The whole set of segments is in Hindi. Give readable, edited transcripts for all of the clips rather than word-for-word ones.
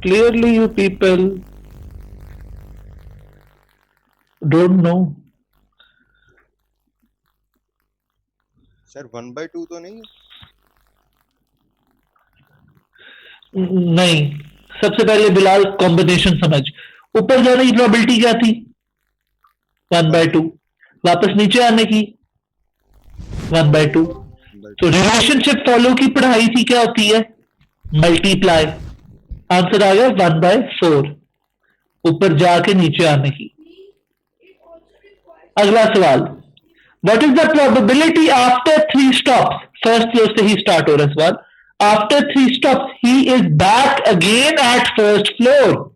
Clearly, you people don't know. Sir 1/2 तो नहीं? नहीं, सबसे पहले बिलाल कॉम्बिनेशन समझ। ऊपर जाने की प्रोबेबिलिटी क्या थी? 1/2। वापस नीचे आने की 1/2। तो 1/2। रिलेशनशिप फॉलो की पढ़ाई थी, क्या होती है? मल्टीप्लाई। आंसर आ गया 1/4। ऊपर जाके नीचे आने की। अगला सवाल, what is the probability after 3 stops? First floor से ही स्टार्ट हो रहा है सवाल। After 3 stops he is back again at first floor.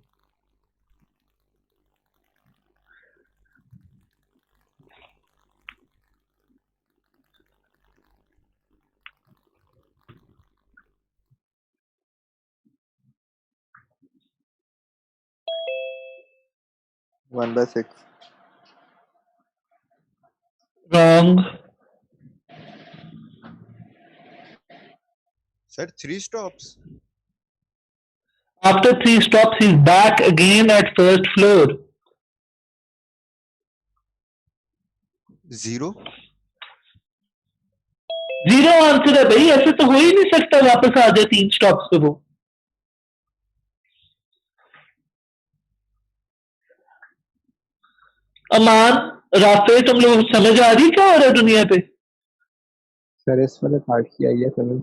1/6। Wrong. Sir 3 stops. After 3 stops, he's back again at first floor. 0। Zero answer है भाई, ऐसे तो हो ही नहीं सकता वापस आ जाए 3 स्टॉप्स पे वो। अमान, राफे, तुम लोग समझ आ रही क्या हो रहा है दुनिया पे? सर इस वाले पार्ट की आई है समझ,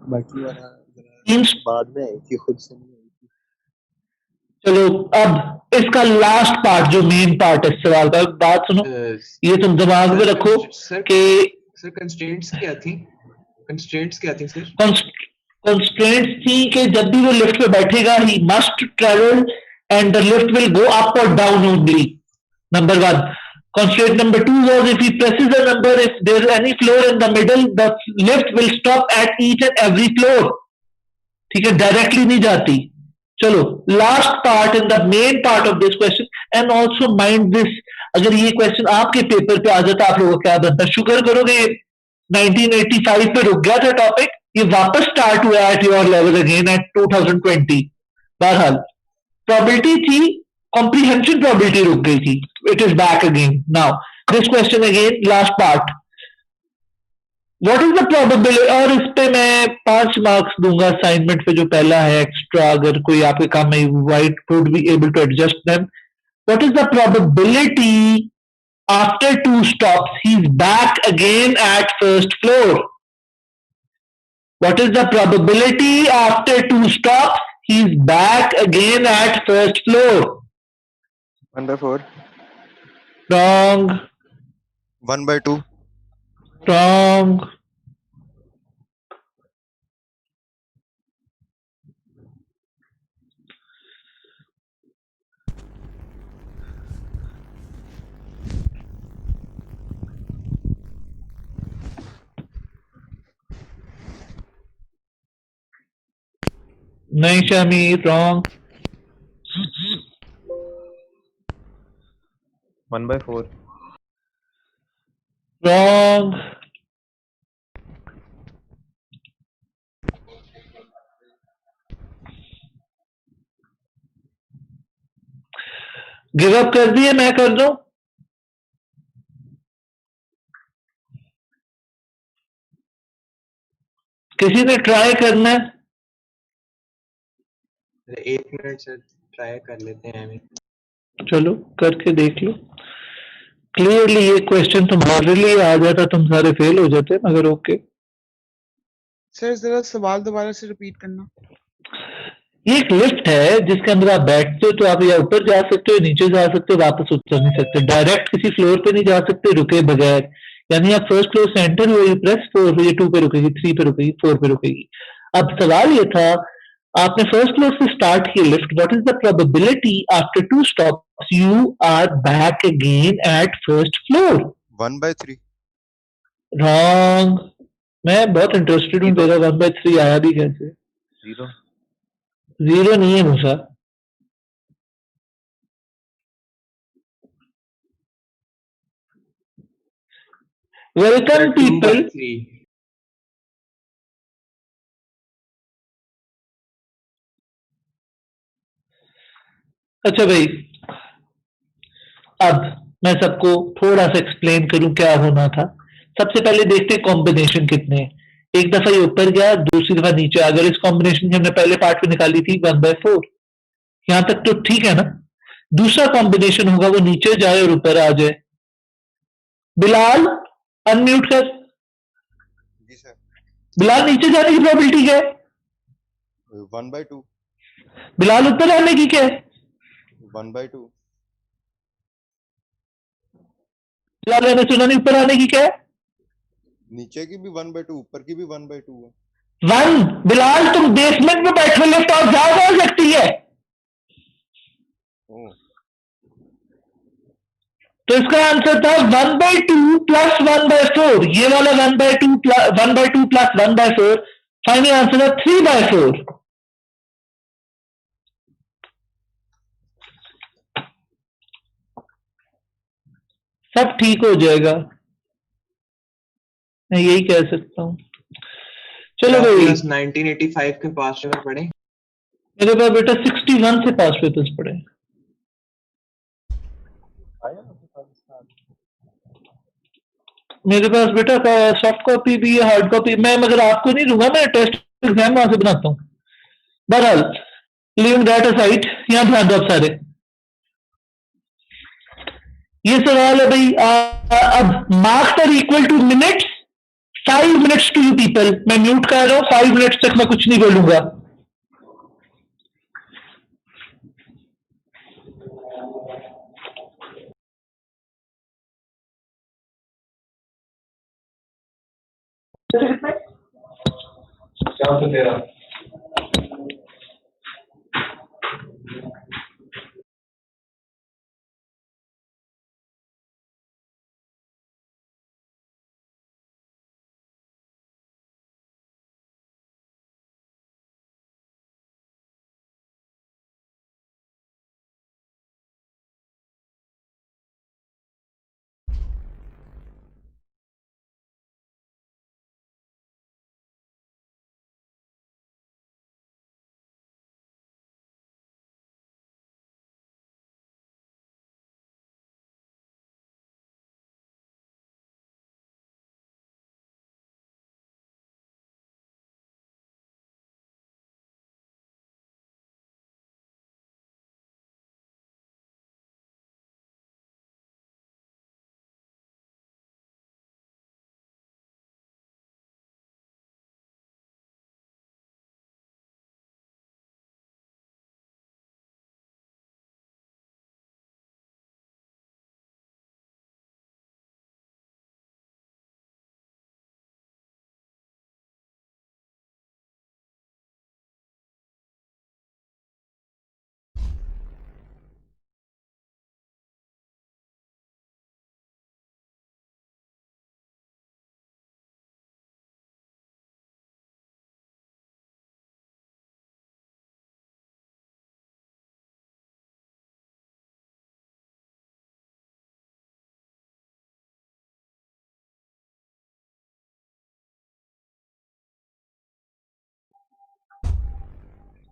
बाकी वाला तीन। जरा बाद में आई थी, खुद से नहीं आई थी। चलो, अब इसका लास्ट पार्ट जो मेन पार्ट है सवाल का, बात सुनो। ये तुम दिमाग में रखो कि सर कंस्ट्रेंट्स क्या थी? कंस्ट्रेंट्स क्या थी सर? कंस्ट्रेंट्स थी कि जब भी वो लिफ्ट पे बैठेगा he must travel and the lift will go up और down only. Number 1। Constraint number 2 was if he presses a number, if there is any floor in the middle, the lift will stop at each and every floor. ठीक है, डायरेक्टली नहीं जाती। चलो, last part in the main part of this question, and also mind this, अगर ये क्वेश्चन आपके पेपर पे आ जाता आप लोगों को क्या बनता? शुक्र करोगे 1985 पे रुक गया था टॉपिक, ये वापस स्टार्ट हुआ at your level again at 2020। बहरहाल प्रोबेबिलिटी थी, कॉम्प्रीहेंशन प्रोबेबिलिटी रुक गई थी, it is back again now. This question again last part, what is the probability, और इस पे मैं 5 मार्क्स दूंगा असाइनमेंट पे जो पहला है एक्स्ट्रा, अगर कोई आपके काम में white would be able to adjust them. What is the probability after 2 stops he is back again at first floor? What is the probability after 2 stops he is back again at first floor? 1/4। Wrong. 1/2। Wrong. नहीं Shami, wrong. 1/4। Wrong. Give up कर दिए, मैं कर दूं? किसी ने ट्राई करना है? 1 मिनट सर, ट्राई कर लेते हैं हमें। चलो करके देख लो। क्लियरली ये क्वेश्चन तुम्हारे लिए आ जाता तुम सारे फेल हो जाते, मगर ओके। सर जरा सवाल दोबारा से रिपीट करना। ये एक लिफ्ट है जिसके अंदर आप बैठते हो, तो आप या ऊपर जा सकते हो, नीचे जा सकते हो, वापस उतर नहीं सकते, डायरेक्ट किसी फ्लोर पे नहीं जा सकते रुके बगैर। यानी आप फर्स्ट फ्लोर से एंटर हुए, प्रेस 4 ये 2 पे रुकेगी, 3 पे रुकेगी, 4 पे रुकेगी। अब सवाल ये था, आपने फर्स्ट फ्लोर से स्टार्ट की lift, what is the probability after 2 stops you are back again at first floor? 1/3। Wrong. मैं बहुत इंटरेस्टेड हूँ तेरा 1/3 आया भी कैसे? 0। 0 नहीं है मूसा। Welcome people. 2/3। अच्छा भाई, अब मैं सबको थोड़ा सा एक्सप्लेन करूं क्या होना था। सबसे पहले देखते कॉम्बिनेशन कितने हैं। एक दफा ये ऊपर गया, दूसरी दफा नीचे। अगर इस कॉम्बिनेशन की हमने पहले पार्ट में निकाली थी 1/4, यहां तक तो ठीक है ना। दूसरा कॉम्बिनेशन होगा वो नीचे जाए और ऊपर आ जाए। बिलाल, अनम्यूट कर। जी सर। बिलाल, नीचे जाने की प्रोबेबिलिटी क्या है? 1/2। बिलाल, ऊपर आने की क्या है? 1/2। बिलाल, मैंने सुना नहीं, ऊपर आने की क्या है? नीचे की भी 1/2, ऊपर की भी 1/2 है। 1। बिलाल, तुम बेसमेंट में बैठे, लिफ्ट और जा सकती है। ओ, तो इसका आंसर था 1/2 प्लस 1/4। ये वाला 1/2 प्लस 1/2 प्लस 1/4। फाइनल आंसर है 3/4। सब ठीक हो जाएगा, मैं यही कह सकता हूं। सर चलो आप भाई, क्लास 1985 के पास में पढ़े? मेरे पास बेटा 61 से पास पेपर्स पड़े। मेरे पास बेटा सॉफ्ट कॉपी भी है, हार्ड कॉपी। मैं मगर आपको नहीं दूंगा, मैं टेस्ट एग्जाम वहां से बनाता हूँ। बहरहाल, लिविंग दैट असाइड, यहां ध्यान दो आप सारे। ये सवाल है भाई, अब marks are equal to minutes. 5 minutes to you people. मैं म्यूट कर रहा हूं, 5 मिनट्स तक मैं कुछ नहीं बोलूंगा। क्या तो तेरा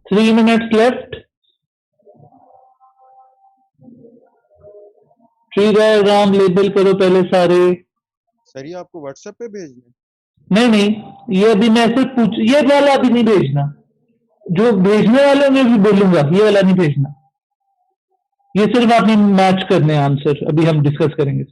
3 minutes left. Tree diagram label करो पहले सारे। सर ये आपको व्हाट्सएप पे भेजना है? नहीं नहीं, ये अभी मैं सिर्फ पूछ, ये वाला अभी नहीं भेजना। जो भेजने वाले मैं भी बोलूंगा, ये वाला नहीं भेजना। ये सिर्फ आपने मैच करने आंसर, अभी हम डिस्कस करेंगे।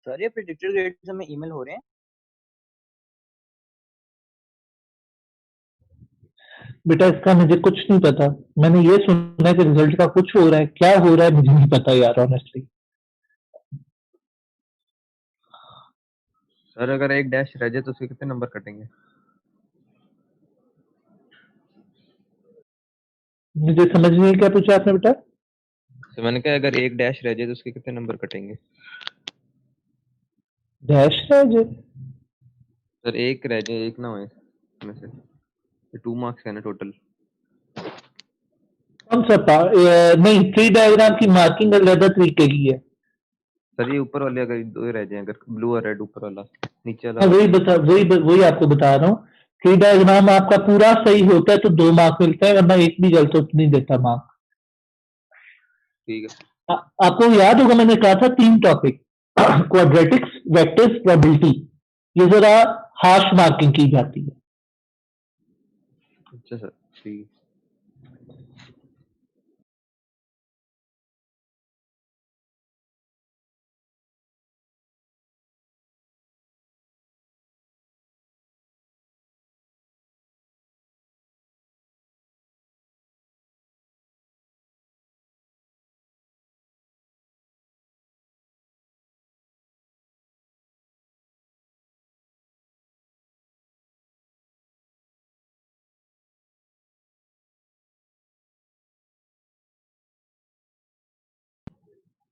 सर ये प्रिडिक्टेड ग्रेड्स हमें ईमेल हो रहे हैं? बेटा इसका मुझे कुछ नहीं पता, मैंने ये सुना है कि रिजल्ट का कुछ हो रहा है, क्या हो रहा है मुझे नहीं पता यार ऑनेस्टली। सर अगर एक डैश रह जाए तो उसके कितने नंबर कटेंगे? मुझे समझ नहीं क्या पूछा आपने बेटा। तो मैंने कहा अगर एक डैश रह जाए तो उसके कितने नंबर कटेंगे? डैश है जो सर एक रह जाए, एक ना हो इसमें से, तो 2 मार्क्स है ना टोटल। कौन सा नहीं, ट्री डायग्राम की मार्किंग अलग तरीके की है। सर ये ऊपर वाले अगर 2 रह जाए, अगर ब्लू और रेड ऊपर वाला, नीचे हाँ वाला वही आपको बता रहा हूँ। ट्री डायग्राम आपका पूरा सही होता है तो 2 मार्क मिलता है, वरना एक भी गलत हो तो नहीं देता मार्क। ठीक है। आपको याद होगा मैंने कहा था 3 टॉपिक, क्वाड्रेटिक्स, वेक्टर्स, प्रोबेबिलिटी, ये जरा हार्श मार्किंग की जाती है। अच्छा सर ठीक है।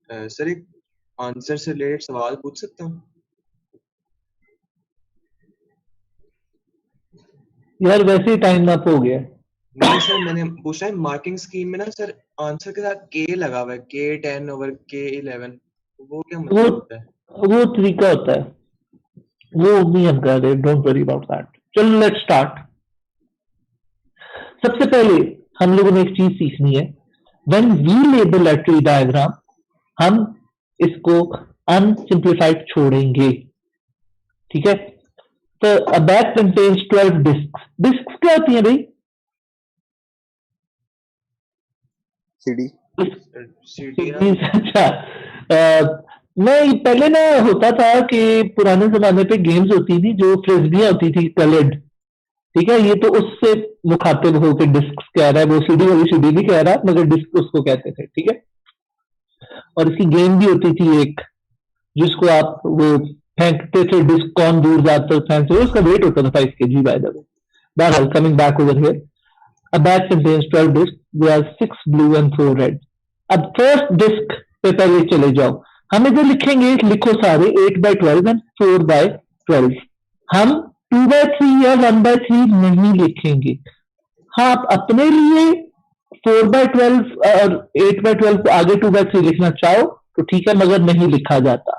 सर एक आंसर से रिलेटेड सवाल पूछ सकता हूँ? यार वैसे ही टाइम अप हो गया। नहीं सर, मैंने पूछा है मार्किंग स्कीम में ना सर आंसर के साथ के लगा हुआ है, K10/K11, वो क्या वो मतलब होता है? वो तरीका होता है, वो नहीं हम कर रहे, डोंट वरी अबाउट दैट। चलो लेट्स स्टार्ट। सबसे पहले हम लोगों ने एक चीज सीखनी है, when we label a tree diagram हम इसको अनसिंप्लीफाइड छोड़ेंगे, ठीक है। तो a bag contains 12 disc. Disc क्या होती है भाई? सीडी। सीढ़ियाँ। अच्छा, नहीं पहले ना होता था कि पुराने जमाने पे गेम्स होती थी जो फ्रिस्बियां होती थी कलर्ड, ठीक है। ये तो उससे मुखातिब होकर डिस्क कह रहा है, वो सीडी वाली सीडी भी कह रहा है मगर डिस्क उसको कहते थे, ठीक है। और इसकी गेम भी होती थी एक, जिसको आप वो फेंकते थे, डिस्क कौन दूर जाता फेंकते थे, उसका वेट होता था 5 kg बाय द वे। बहरहाल coming back over here, a bag contains 12 disc, there are 6 blue and 4 red. अब फर्स्ट डिस्क पे पहले चले जाओ, हम इधर लिखेंगे, लिखो सारे 8/12 एंड 4/12। हम 2/3 या 1/3 नहीं लिखेंगे। हाँ आप अपने लिए 4/12 और 8/12 को आगे 2/3 लिखना चाहो तो ठीक है, मगर नहीं लिखा जाता।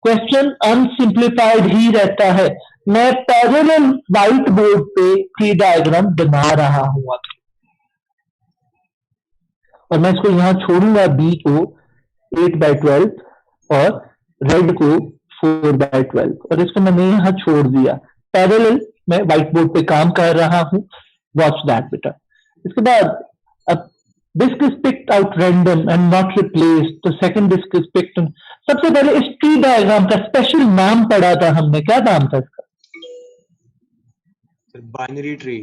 क्वेश्चन अनसिंप्लीफाइड ही रहता है। मैं पैरेलल व्हाइट बोर्ड पे ट्री डायग्राम बना रहा हूं अब, और मैं इसको यहां छोड़ूंगा बी को 8/12 और रेड को 4/12, और इसको मैंने यहां छोड़ दिया। पैरेलल मैं व्हाइट बोर्ड पे काम कर रहा हूं, वॉच दैट बेटा। इसके बाद अब disk is picked out random and not replaced, तो सेकंड disk is picked। सबसे पहले इस ट्री डायग्राम का स्पेशल नाम पढ़ा था हमने, क्या नाम था इसका? Binary tree.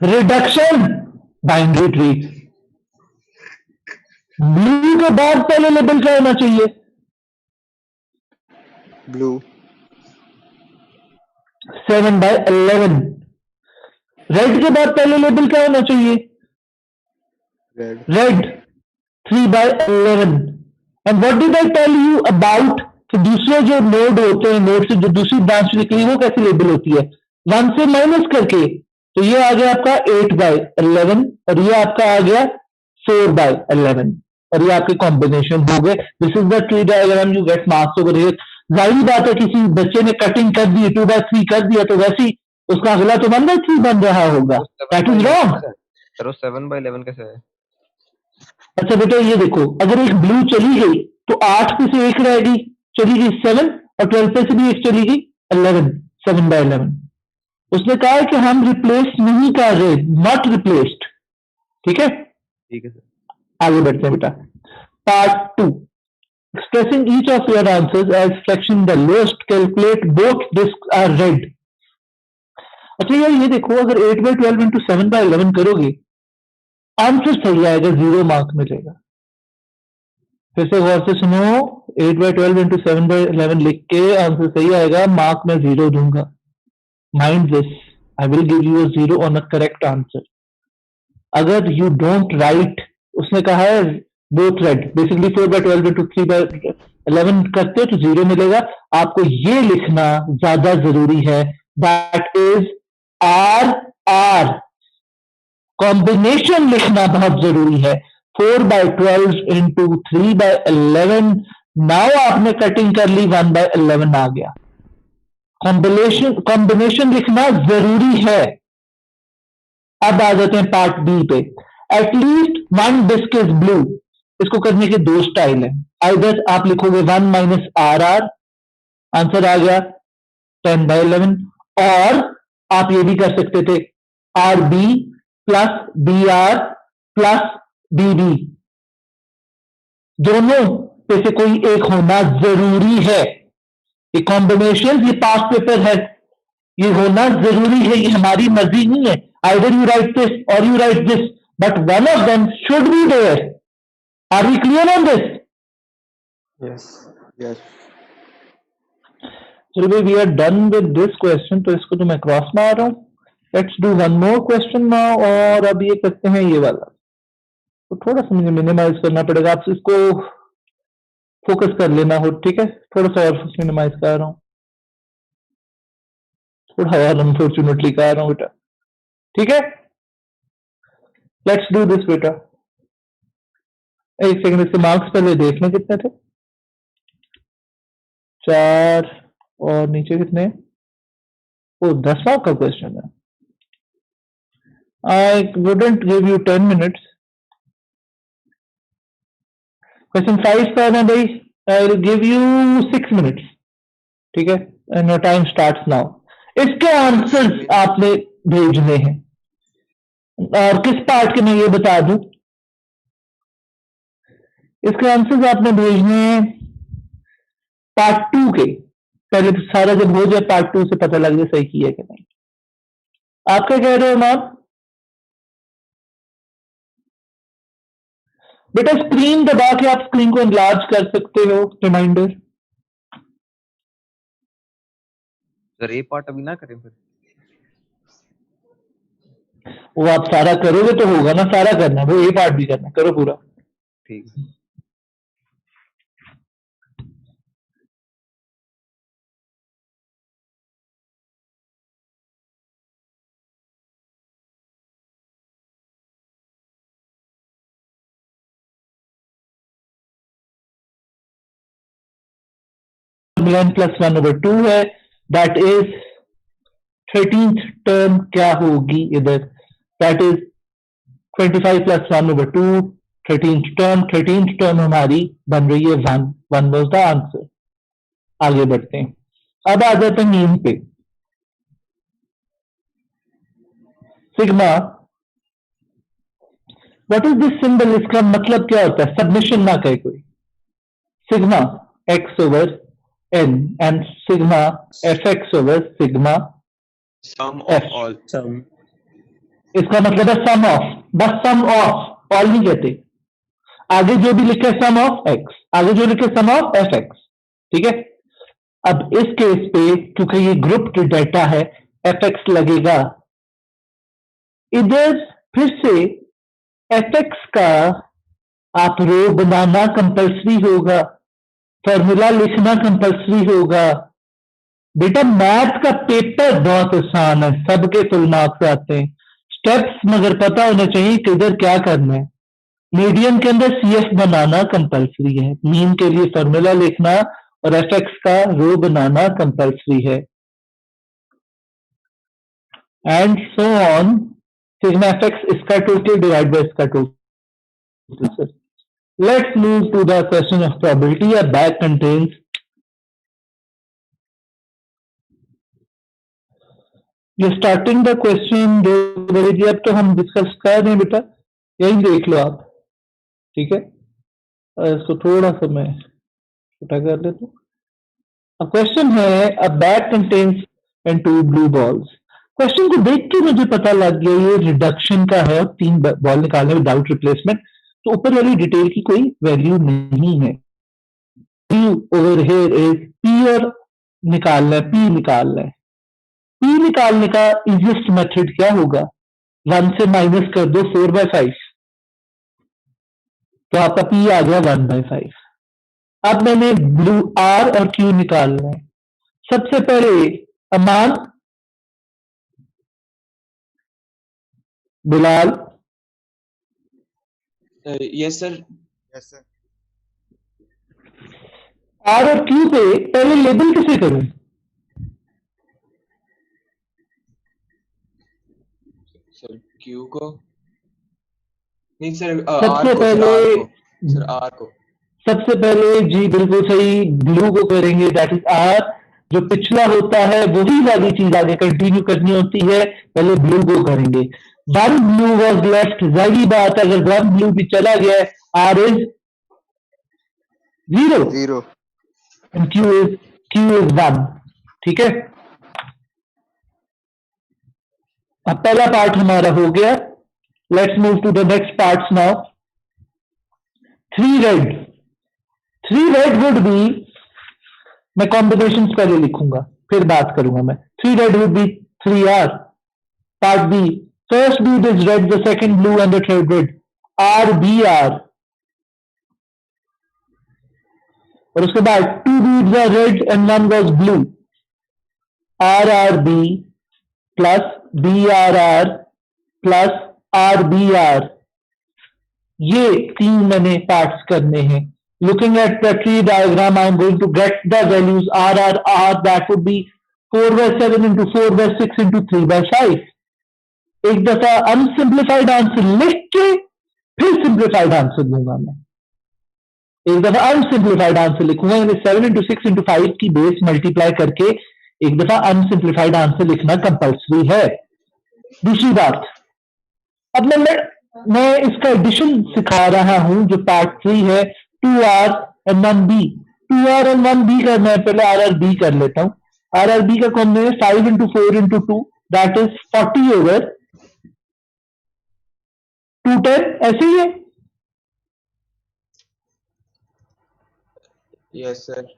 Reduction binary tree. Blue के बाद पहले लेबल क्या होना चाहिए? ब्लू। 7/11। रेड के बाद पहले लेबल क्या होना चाहिए? Red. Red 3/11। And what did I tell you about कि दूसरे जो नोड होते हैं, नोड से जो दूसरी ब्रांच निकली वो कैसे लेबल होती है? 1 से माइनस करके। तो ये आ गया आपका 8/11 और ये आपका आ गया 4/11, और ये आपके कॉम्बिनेशन हो गए। This is the tree diagram, you get marks over here. जाहिर बात है किसी बच्चे ने कटिंग कर दी, 2/3 कर दिया, तो वैसे ही उसका अगला तो 1/3 बन रहा होगा। That is wrong. सर वो 7/11 कैसे है? अच्छा बेटा ये देखो, अगर एक ब्लू चली गई तो 8 पे से एक रहेगी, चली गई 7, और 12 पे से भी एक चली गई 11, 7/11। उसने कहा है कि हम रिप्लेस नहीं कर रहे, नॉट रिप्लेस्ड, ठीक है। ठीक है सर। आगे बढ़ते हैं बेटा, part 2। expressing each of your answers as fraction the lowest, calculate both discs are red. अच्छा यार ये देखो, अगर 8/12 इंटू 7/11 करोगे आंसर सही आएगा, 0 मार्क मिलेगा। फिर से गौर से सुनो, 8/12 इंटू 7/11 लिख के आंसर सही आएगा, मार्क में 0 दूंगा। Mind this, I will give you a 0 on a correct answer. अगर यू डोंट राइट, उसने कहा है बोथ रेड, बेसिकली 4/12 इंटू 3/11 करते हो तो 0 मिलेगा। आपको ये लिखना ज्यादा जरूरी है, दैट इज आर कॉम्बिनेशन लिखना बहुत जरूरी है। 4/12 इंटू 3/11, नाउ आपने कटिंग कर ली, 1/11 आ गया। कॉम्बिनेशन लिखना जरूरी है। अब आ जाते हैं पार्ट बी पे। At least one disc is blue, इसको करने के दो स्टाइल है। आइदर आप लिखोगे 1 माइनस आर आर, आंसर आ गया 10/11, और आप ये भी कर सकते थे R B plus B R plus B B, दोनों पे से कोई एक होना जरूरी है। ये कॉम्बिनेशन, ये पास्ट पेपर है, ये होना जरूरी है, ये हमारी मर्जी नहीं है। Either you write this or you write this, but one of them should be there. Are we clear on this? Yes. Yes चलो भाई, we are done with this question, तो इसको तो मैं क्रॉस मार रहा हूं। Let's do one more question now, और अब ये करते हैं ये वाला, तो थोड़ा सा मुझे मिनिमाइज करना पड़ेगा, आप इसको फोकस कर लेना हो, ठीक है? थोड़ा सा और मिनिमाइज कर रहा हूं, थोड़ा और अनफॉर्चुनेटली कर रहा हूं बेटा, ठीक है? लेट्स डू दिस बेटा। एक सेकंड, इसके मार्क्स पहले देख लें कितने थे। 4 और नीचे कितने? ओ 10 मार्क का क्वेश्चन है। I wouldn't give you 10 minutes. Question 5 का है भाई, I will give you 6 minutes, ठीक है? And your time starts now. इसके आंसर्स आपने भेजने हैं, और किस पार्ट के मैं ये बता दूं, इसके आंसर्स आपने भेजने हैं पार्ट 2 के। पहले तो सारा जब हो जाए पार्ट 2 से पता लग जाए सही किया कि नहीं। आप क्या कह रहे हो मैम? बेटा स्क्रीन दबा के आप स्क्रीन को एनलार्ज कर सकते हो, रिमाइंडर। सर ए पार्ट अभी ना करें फिर? वो आप सारा करोगे तो होगा ना, सारा करना, वो ए पार्ट भी करना, करो पूरा। ठीक है। n प्लस 1/2 है, दैट इज 13th टर्म क्या होगी इधर, that is 25 plus 1/2, 13th term. 13th term हमारी बन रही है 1 वाज द आंसर। आगे बढ़ते हैं, अब आ जाते हैं मीन पे। Sigma, what is this symbol, इसका मतलब क्या होता है? सबमिशन ना कहे कोई। Sigma x over n and sigma fx over sigma sum F. Of all. Sum. इसका मतलब है सम ऑफ, बस सम ऑफ, ऑल नहीं कहते। आगे जो भी लिखे सम ऑफ x, आगे जो लिखे सम ऑफ fx, ठीक है? अब इस केस पे क्योंकि ये ग्रुप की डेटा है, fx लगेगा। इधर फिर से fx का आप रो बनाना कंपल्सरी होगा, फॉर्मूला लिखना कंपल्सरी होगा। बेटा मैथ का पेपर बहुत आसान है, सबके फुल मार्क्स आते हैं। स्टेप्स मगर पता होना चाहिए किधर क्या करना है। मीडियन के अंदर CF बनाना कंपल्सरी है, मीन के लिए फॉर्मूला लिखना और fx का रो बनाना कंपल्सरी है, and so on. Sigma fx इसका टोटल डिवाइड बाय इसका total. Let's move to the question of probability. A bag contains ये स्टार्टिंग द क्वेश्चन जो बड़ी जी, अब तो हम डिस्कस कर रहे हैं बेटा, यही देख लो आप, ठीक है? इसको थोड़ा सा मैं छोटा कर लेते हैं। अब क्वेश्चन है अ bag contains and 2 blue balls. Question को देख के मुझे पता लग गया ये रिडक्शन का है और 3 बॉल निकालने विदाउट रिप्लेसमेंट, तो ऊपर वाली डिटेल की कोई वैल्यू नहीं है। ओवर हियर इज पी और निकालना है, पी निकालना है। पी निकालने का इजिएस्ट मेथड क्या होगा? 1 से माइनस कर दो 4/5, तो आपका पी आ गया 1/5। अब मैंने ब्लू आर और क्यू निकालना है। सबसे पहले Aman, Bilal, yes sir. Yes sir. R और क्यू पे पहले लेबल किसे करूं? सर क्यू को नहीं सर, सबसे आर को सर, पहले आर को सर, आर को। सबसे पहले जी बिल्कुल सही, ब्लू को करेंगे, दैट इज आर। जो पिछला होता है वही वाली चीज आगे कंटिन्यू करनी होती है, पहले ब्लू को करेंगे। 1 ब्लू वॉज लेफ्ट, जाहिर बात है अगर 1 ब्लू भी चला गया R is 0 0 and Q is 1। ठीक है, अब पहला पार्ट हमारा हो गया। Let's move to the next parts now. 3 red would be, मैं कॉम्बिनेशन पहले लिखूंगा फिर बात करूंगा मैं। 3 red would be 3R। Part B, first bead is red, the second blue and the third red, RBR। और उसके बाद 2 beads are red and 1 was blue, RRB plus BRR plus RBR। ये 3 मैंने पार्ट्स करने हैं। Looking at the tree diagram, I am going to get the values RRR, that would be 4/7 into 4/6 into 3/5। एक दफा अनसिंप्लीफाइड आंसर लिख के फिर सिंप्लीफाइड आंसर दूंगा मैं। एक दफा अनसिंप्लीफाइड आंसर लिखूंगा, यानी 7 into 6 into 5 की बेस मल्टीप्लाई करके एक दफा अनसिंप्लीफाइड आंसर लिखना कंपल्सरी है। दूसरी बात, अब मैं इसका एडिशन सिखा रहा हूं जो पार्ट 3 है। 2R and 1B, 2R and 1B करना है, पहले RRB कर लेता हूं। RRB का combination 5 into 4 into 2, that is 40 over 210, ऐसे ही है। Yes sir.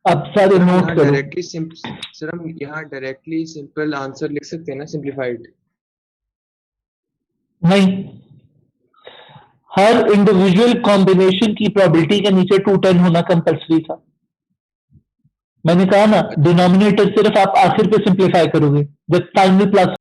अब सारे नोट करो। डायरेक्टली सर हम यहाँ डायरेक्टली सिंपल आंसर लिख सकते हैं ना, सिंप्लीफाइड? नहीं, हर इंडिविजुअल कॉम्बिनेशन की प्रोबेबिलिटी के नीचे 210 होना कंपल्सरी था। मैंने कहा ना, डिनोमिनेटर सिर्फ आप आखिर पे सिंप्लीफाई करोगे जब फाइनल प्लस